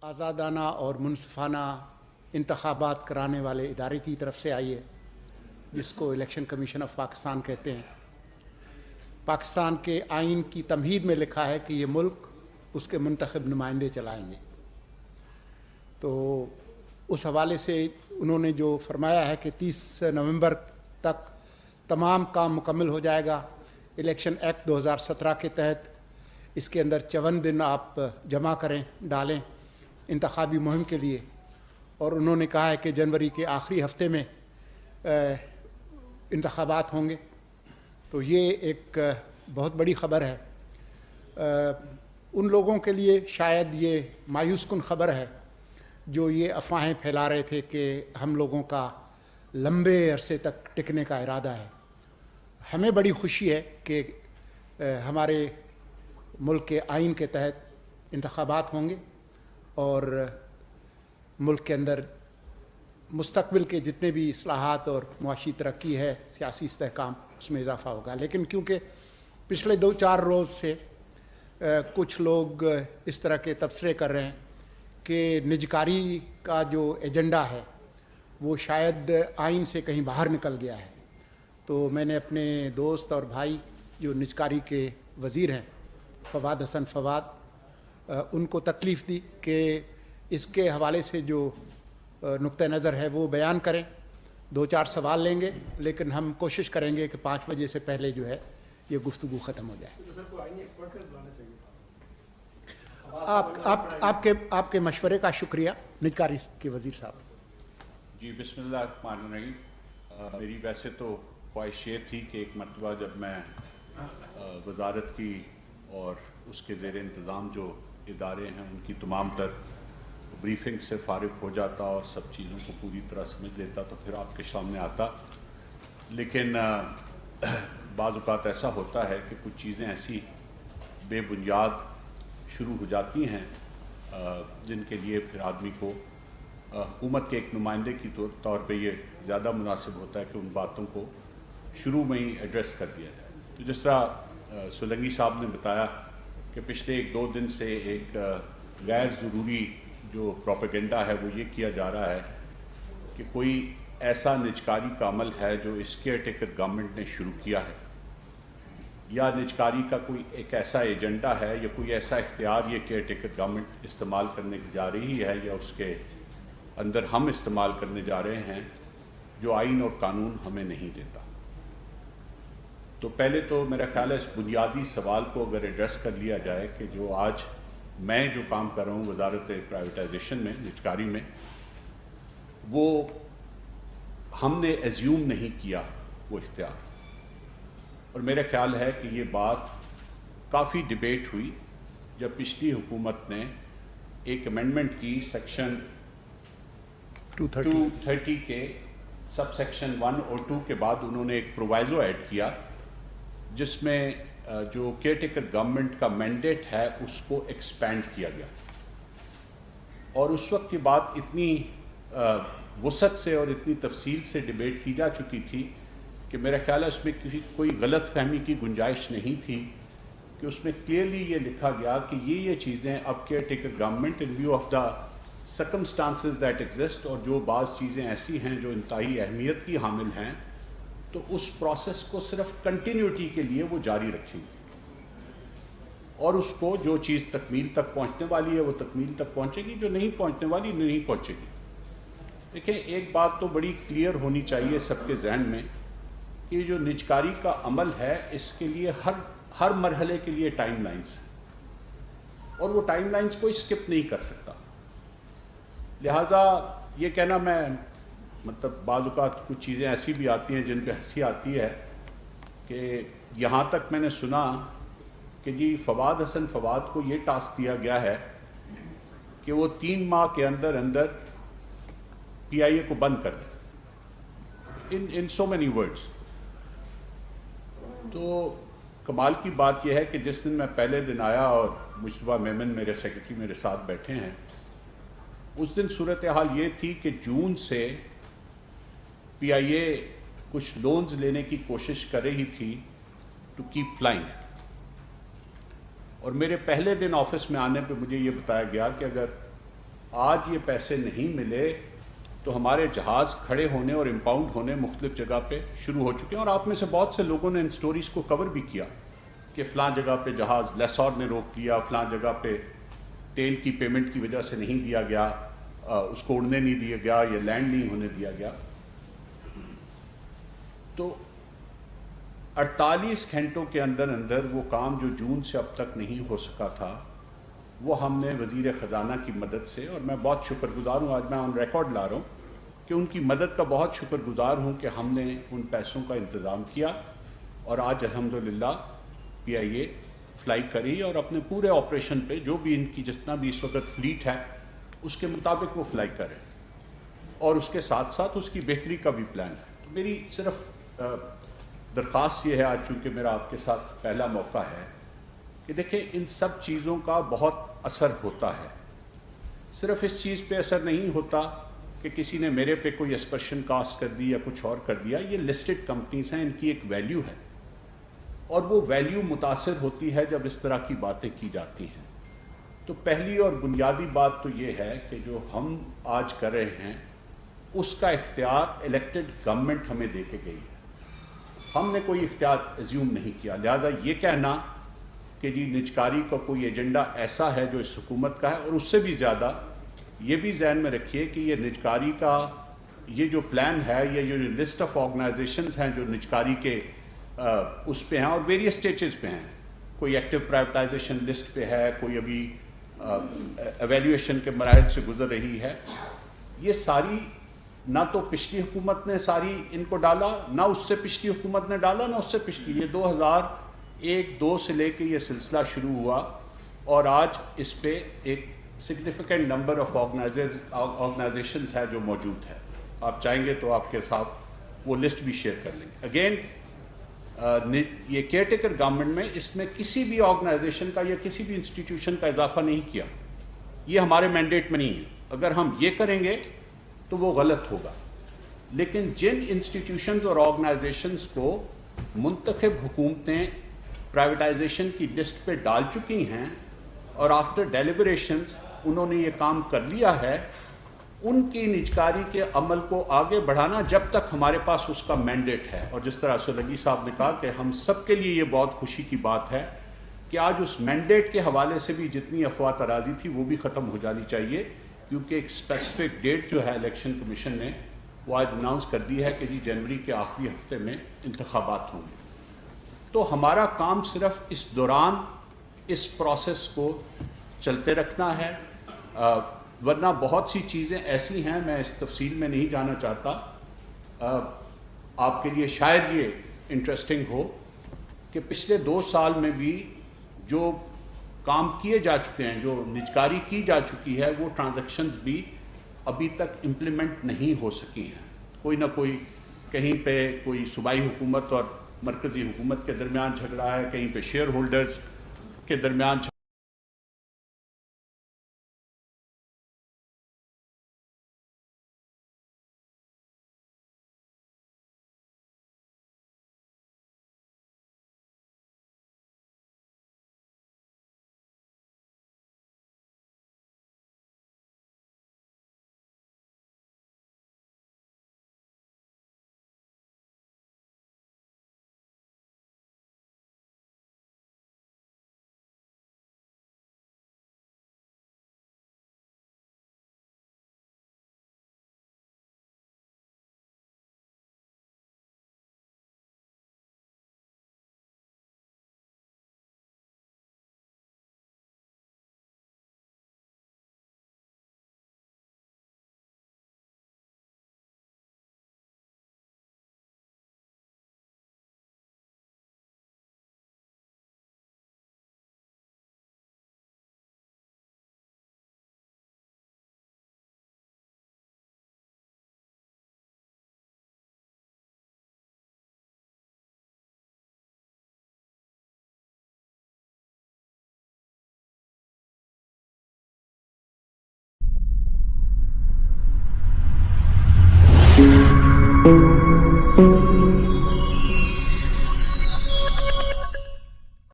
آزادانہ اور منصفانہ انتخابات کرانے والے ادارے کی طرف سے آئی ہے، جس کو الیکشن کمیشن آف پاکستان کہتے ہیں۔ پاکستان کے آئین کی تمہید میں لکھا ہے کہ یہ ملک اس کے منتخب نمائندے چلائیں گے۔ تو اس حوالے سے انہوں نے جو فرمایا ہے کہ 30 نومبر تک تمام کام مکمل ہو جائے گا۔ الیکشن ایکٹ 2017 کے تحت اس کے اندر 54 دن آپ جمع کریں، ڈالیں انتخابی مہم کے لیے، اور انہوں نے کہا ہے کہ جنوری کے آخری ہفتے میں انتخابات ہوں گے۔ تو یہ ایک بہت بڑی خبر ہے۔ ان لوگوں کے لیے شاید یہ مایوس کن خبر ہے جو یہ افواہیں پھیلا رہے تھے کہ ہم لوگوں کا لمبے عرصے تک ٹکنے کا ارادہ ہے۔ ہمیں بڑی خوشی ہے کہ ہمارے ملک کے آئین کے تحت انتخابات ہوں گے اور ملک کے اندر مستقبل کے جتنے بھی اصلاحات اور معاشی ترقی ہے، سیاسی استحکام، اس میں اضافہ ہوگا۔ لیکن کیونکہ پچھلے 2-4 روز سے کچھ لوگ اس طرح کے تبصرے کر رہے ہیں کہ نجکاری کا جو ایجنڈا ہے وہ شاید آئین سے کہیں باہر نکل گیا ہے، تو میں نے اپنے دوست اور بھائی جو نجکاری کے وزیر ہیں فواد حسن فواد، ان کو تکلیف دی کہ اس کے حوالے سے جو نقطہ نظر ہے وہ بیان کریں۔ 2-4 سوال لیں گے، لیکن ہم کوشش کریں گے کہ 5 بجے سے پہلے جو ہے یہ گفتگو ختم ہو جائے۔ آپ کے مشورے کا شکریہ نجکاری کے وزیر صاحب۔ جی بسم اللہ الرحمن الرحیم۔ میری ویسے تو خواہش یہ تھی کہ ایک مرتبہ جب میں وزارت کی اور اس کے زیر انتظام جو ادارے ہیں ان کی تمام تر بریفنگ سے فارغ ہو جاتا اور سب چیزوں کو پوری طرح سمجھ لیتا تو پھر آپ کے سامنے آتا۔ لیکن بعض اوقات ایسا ہوتا ہے کہ کچھ چیزیں ایسی بے بنیاد شروع ہو جاتی ہیں جن کے لیے پھر آدمی کو حکومت کے ایک نمائندے کی طور پہ یہ زیادہ مناسب ہوتا ہے کہ ان باتوں کو شروع میں ہی ایڈریس کر دیا جائے۔ تو جس طرح سولنگی صاحب نے بتایا کہ پچھلے 1-2 دن سے ایک غیر ضروری جو پروپیگنڈا ہے وہ یہ کیا جا رہا ہے کہ کوئی ایسا نجکاری کا عمل ہے جو اس کیئر ٹیکر گورنمنٹ نے شروع کیا ہے، یا نجکاری کا کوئی ایک ایسا ایجنڈا ہے یا کوئی ایسا اختیار یہ کیئر ٹیکر گورنمنٹ استعمال کرنے جا رہی ہے یا اس کے اندر ہم استعمال کرنے جا رہے ہیں جو آئین اور قانون ہمیں نہیں دیتا۔ تو پہلے تو میرا خیال ہے اس بنیادی سوال کو اگر ایڈریس کر لیا جائے کہ جو آج میں جو کام کر رہا ہوں وزارت پرائیویٹائزیشن میں، نجکاری میں، وہ ہم نے ایزیوم نہیں کیا وہ اختیار، اور میرا خیال ہے کہ یہ بات کافی ڈیبیٹ ہوئی جب پچھلی حکومت نے ایک امینڈمنٹ کی سیکشن 230 کے سب سیکشن 1 اور 2 کے بعد انہوں نے ایک پرووائزو ایڈ کیا جس میں جو کیئر ٹیکر گورنمنٹ کا مینڈیٹ ہے اس کو ایکسپینڈ کیا گیا، اور اس وقت یہ بات اتنی وسعت سے اور اتنی تفصیل سے ڈیبیٹ کی جا چکی تھی کہ میرا خیال ہے اس میں کوئی غلط فہمی کی گنجائش نہیں تھی کہ اس میں کلیئرلی یہ لکھا گیا کہ یہ چیزیں اب caretaker government in view of the circumstances that exist, اور جو بعض چیزیں ایسی ہیں جو انتہائی اہمیت کی حامل ہیں، تو اس پروسیس کو صرف کنٹینیوٹی کے لیے وہ جاری رکھیں گے، اور اس کو جو چیز تکمیل تک پہنچنے والی ہے وہ تکمیل تک پہنچے گی، جو نہیں پہنچنے والی نہیں پہنچے گی۔ دیکھیں ایک بات تو بڑی کلیئر ہونی چاہیے سب کے ذہن میں کہ جو نجکاری کا عمل ہے اس کے لیے ہر مرحلے کے لیے ٹائم لائنز ہیں، اور وہ ٹائم لائنز کو اسکپ نہیں کر سکتا۔ لہٰذا یہ کہنا، میں مطلب بعض اوقات کچھ چیزیں ایسی بھی آتی ہیں جن پہ ہنسی آتی ہے کہ یہاں تک میں نے سنا کہ جی فواد حسن فواد کو یہ ٹاسک دیا گیا ہے کہ وہ 3 ماہ کے اندر اندر پی آئی اے کو بند کر دے، ان سو مینی ورڈز۔ تو کمال کی بات یہ ہے کہ جس دن میں پہلے دن آیا اور مجتبیٰ میمن میرے سیکرٹری میرے ساتھ بیٹھے ہیں، اس دن صورتحال یہ تھی کہ جون سے پی آئی اے کچھ لونز لینے کی کوشش کر رہی تھی ٹو کیپ فلائنگ، اور میرے پہلے دن آفس میں آنے پہ مجھے یہ بتایا گیا کہ اگر آج یہ پیسے نہیں ملے تو ہمارے جہاز کھڑے ہونے اور امپاؤنڈ ہونے مختلف جگہ پہ شروع ہو چکے ہیں. اور آپ میں سے بہت سے لوگوں نے ان سٹوریز کو کور بھی کیا کہ فلاں جگہ پہ جہاز لیسور نے روک لیا, فلاں جگہ پہ تیل کی پیمنٹ کی وجہ سے نہیں دیا گیا, اس کو اڑنے نہیں دیا گیا, یا لینڈ نہیں ہونے دیا گیا. تو 48 گھنٹوں کے اندر وہ کام جو جون سے اب تک نہیں ہو سکا تھا, وہ ہم نے وزیر خزانہ کی مدد سے, اور میں بہت شکر گزار ہوں, آج میں آن ریکارڈ لا رہا ہوں کہ ان کی مدد کا بہت شکر گزار ہوں کہ ہم نے ان پیسوں کا انتظام کیا, اور آج الحمدللہ پی آئی اے فلائی کری اور اپنے پورے آپریشن پہ جو بھی ان کی جتنا بھی اس وقت فلیٹ ہے اس کے مطابق وہ فلائی کرے, اور اس کے ساتھ ساتھ اس کی بہتری کا بھی پلان ہے. تو میری صرف درخواست یہ ہے, آج چونکہ میرا آپ کے ساتھ پہلا موقع ہے, کہ دیکھیں ان سب چیزوں کا بہت اثر ہوتا ہے. صرف اس چیز پہ اثر نہیں ہوتا کہ کسی نے میرے پہ کوئی اسپرشن کاسٹ کر دی یا کچھ اور کر دیا. یہ لسٹڈ کمپنیز ہیں, ان کی ایک ویلیو ہے, اور وہ ویلیو متاثر ہوتی ہے جب اس طرح کی باتیں کی جاتی ہیں. تو پہلی اور بنیادی بات تو یہ ہے کہ جو ہم آج کر رہے ہیں اس کا اختیار الیکٹڈ گورنمنٹ ہمیں دے کے گئی ہے. ہم نے کوئی اختیار ایزیوم نہیں کیا. لہٰذا یہ کہنا کہ جی نجکاری کا کوئی ایجنڈا ایسا ہے جو اس حکومت کا ہے, اور اس سے بھی زیادہ یہ بھی ذہن میں رکھیے کہ یہ نجکاری کا یہ جو پلان ہے, یہ جو لسٹ آف آرگنائزیشنز ہیں جو نجکاری کے اس پہ ہیں اور ویریس سٹیجز پہ ہیں, کوئی ایکٹیو پرائیویٹائزیشن لسٹ پہ ہے, کوئی ابھی ایویلیویشن کے مراحل سے گزر رہی ہے. یہ ساری نہ تو پچھلی حکومت نے ساری ان کو ڈالا, نہ اس سے پچھلی حکومت نے ڈالا, نہ اس سے پچھلی. یہ 2001-2 سے لے کے یہ سلسلہ شروع ہوا, اور آج اس پہ ایک سگنیفیکنٹ نمبر آف آرگنائزیشنز ہے جو موجود ہے. آپ چاہیں گے تو آپ کے ساتھ وہ لسٹ بھی شیئر کر لیں گے. اگین یہ کیئر ٹیکر گورنمنٹ میں اس میں کسی بھی آرگنائزیشن کا یا کسی بھی انسٹیٹیوشن کا اضافہ نہیں کیا. یہ ہمارے مینڈیٹ میں نہیں ہے. اگر ہم یہ کریں گے تو وہ غلط ہوگا. لیکن جن انسٹیٹیوشنز اور آرگنائزیشنز کو منتخب حکومتیں پرائیویٹائزیشن کی لسٹ پہ ڈال چکی ہیں اور آفٹر ڈیلیبریشنز انہوں نے یہ کام کر لیا ہے, ان کی نجکاری کے عمل کو آگے بڑھانا جب تک ہمارے پاس اس کا مینڈیٹ ہے. اور جس طرح سلگی صاحب نے کہا کہ ہم سب کے لیے یہ بہت خوشی کی بات ہے کہ آج اس مینڈیٹ کے حوالے سے بھی جتنی افواہ ترازی تھی وہ بھی ختم ہو جانی چاہیے, کیونکہ ایک اسپیسیفک ڈیٹ جو ہے الیکشن کمیشن نے وہ آج اناؤنس کر دی ہے کہ جی جنوری کے آخری ہفتے میں انتخابات ہوں گے. تو ہمارا کام صرف اس دوران اس پروسیس کو چلتے رکھنا ہے, ورنہ بہت سی چیزیں ایسی ہیں, میں اس تفصیل میں نہیں جانا چاہتا. آپ کے لیے شاید یہ انٹرسٹنگ ہو کہ پچھلے 2 سال میں بھی جو کام کیے جا چکے ہیں, جو نجکاری کی جا چکی ہے, وہ ٹرانزیکشنز بھی ابھی تک امپلیمنٹ نہیں ہو سکی ہیں. کوئی نہ کوئی کہیں پہ کوئی صوبائی حکومت اور مرکزی حکومت کے درمیان جھگڑا ہے, کہیں پہ شیئر ہولڈرز کے درمیان